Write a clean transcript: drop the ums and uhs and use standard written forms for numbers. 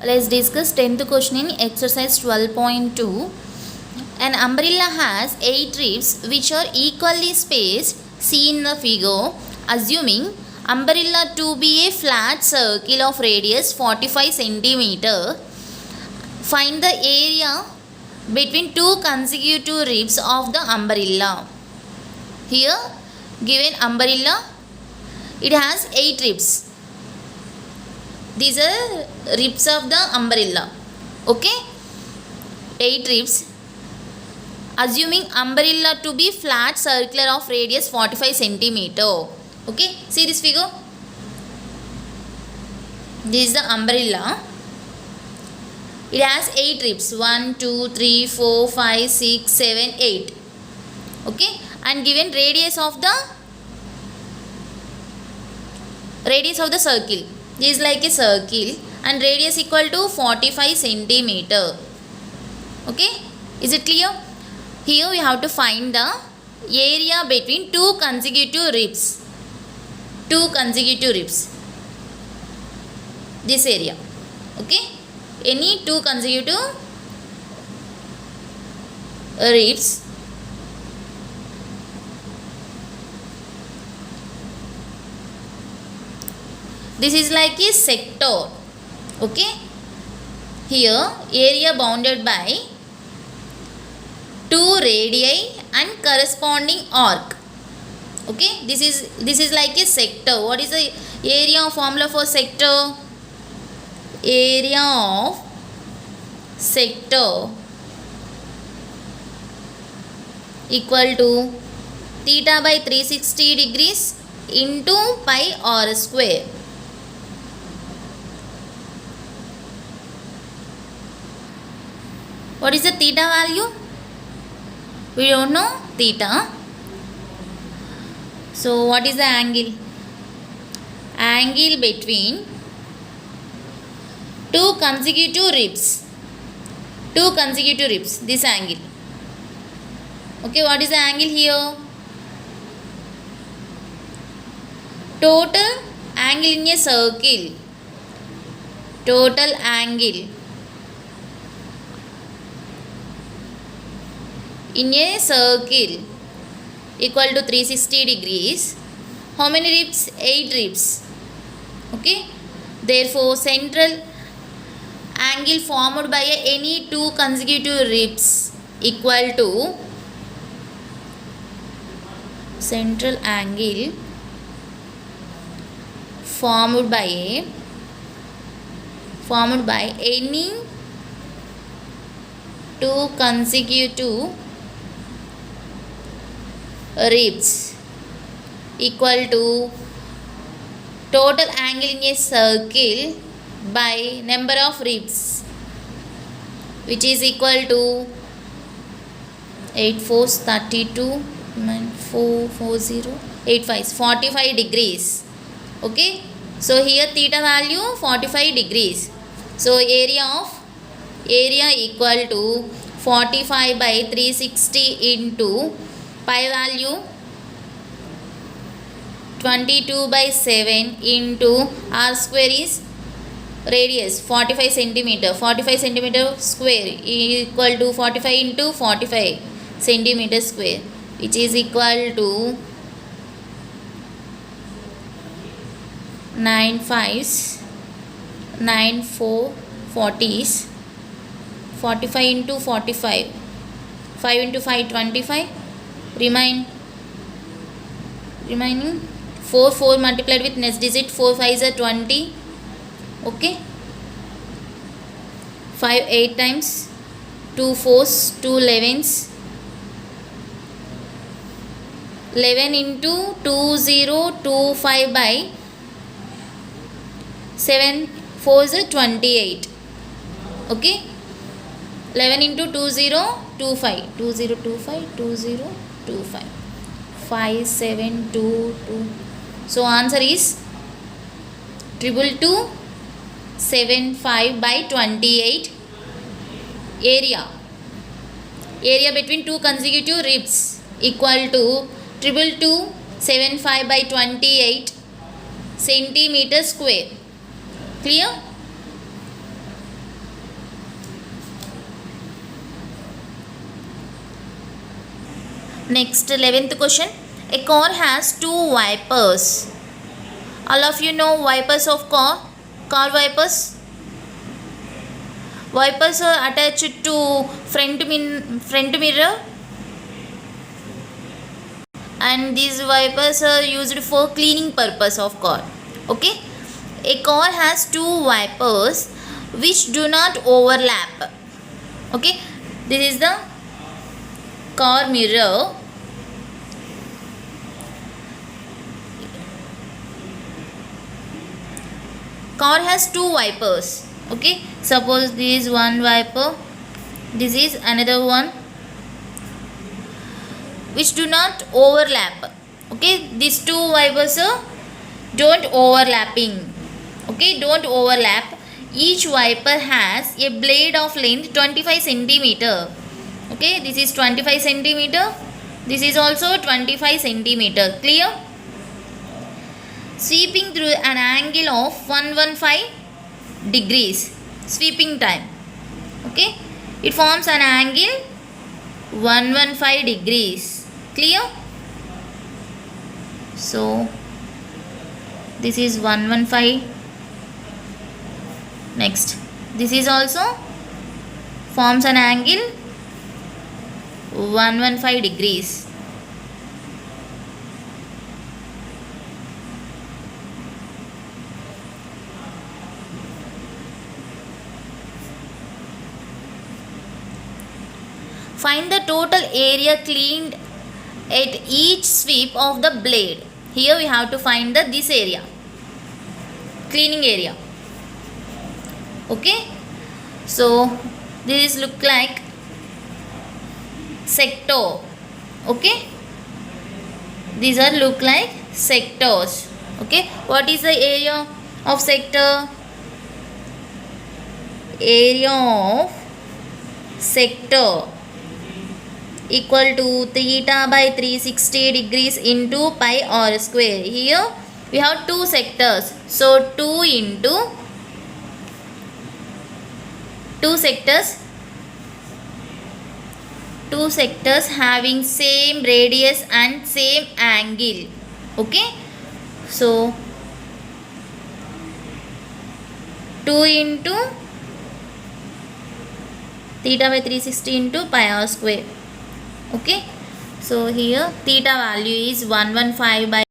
Let's discuss 10th question in exercise 12.2. An umbrella has 8 ribs which are equally spaced, see in the figure. Assuming umbrella to be a flat circle of radius 45 centimeter, find the area between two consecutive ribs of the umbrella. Here given umbrella, it has 8 ribs. These are ribs of the umbrella. Okay, 8 ribs. Assuming umbrella to be flat circular of radius 45 centimeter. Okay, see this figure. This is the umbrella. It has 8 ribs. 1, 2, 3, 4, 5, 6, 7, 8. Okay, and given radius of the circle. This is like a circle and radius equal to 45 centimeter. Okay, is it clear? Here we have to find the area between two consecutive ribs. Two consecutive ribs. This area. Okay, any two consecutive ribs. This is like a sector. Okay, here area bounded by two radii and corresponding arc. Okay, this is like a sector. What is the area formula for sector? Area of sector equal to theta by 360 degrees into pi r square. What is the theta value? We don't know theta. So what is the angle? Angle between two consecutive ribs. Two consecutive ribs. This angle. Okay, what is the angle here? Total angle in a circle. Total angle in a circle equal to 360 degrees. How many ribs? 8 ribs. Okay, therefore central angle formed by any two consecutive ribs equal to central angle formed by any two consecutive ribs equal to total angle in a circle by number of ribs, which is equal to 8 4s 32 4 4 0 8 5 45 degrees. Okay, so here theta value 45 degrees. So area equal to 45 by 360 into pi value 22 by 7 into r square is radius 45 centimeter. 45 centimeter square equal to 45 into 45 centimeter square, which is equal to 9 5s 9 4 40s 45 into 45 5 into 5 25 remaining 4 multiplied with next digit 4 5s are 20. Okay, 5 8 times 2 4s 2 11s 11 into 2025 by 7 4s are 28. Okay, 11 into 2025 5 7 2 2. So answer is 22275 by 28. Area between two consecutive ribs equal to 22275 by 28 centimeter square. Clear? Next, 11th question. A car has two wipers. All of you know wipers of car? Car wipers? Wipers are attached to front mirror, and these wipers are used for cleaning purpose of car. Okay, a car has two wipers which do not overlap. Okay, this is the car mirror. Car has two wipers. Okay, suppose this is one wiper, this is another one, which do not overlap. Okay, these two wipers don't overlapping. Okay, don't overlap. Each wiper has a blade of length 25 centimeter. Okay, this is 25 centimeter. This is also 25 centimeter. Clear? Sweeping through an angle of 115 degrees. Sweeping time. Okay, it forms an angle 115 degrees. Clear? So this is 115. Next, this is also forms an angle 115 degrees. Find the total area cleaned at each sweep of the blade. Here we have to find this area, cleaning area. Okay, so this look like sector. Okay, these are look like sectors. Okay, what is the area of sector? Area of sector equal to theta by 360 degrees into pi r square. Here we have two sectors, so 2 into 2 sectors having same radius and same angle. Okay, so 2 into theta by 360 into pi r square. Okay, so here theta value is 115 by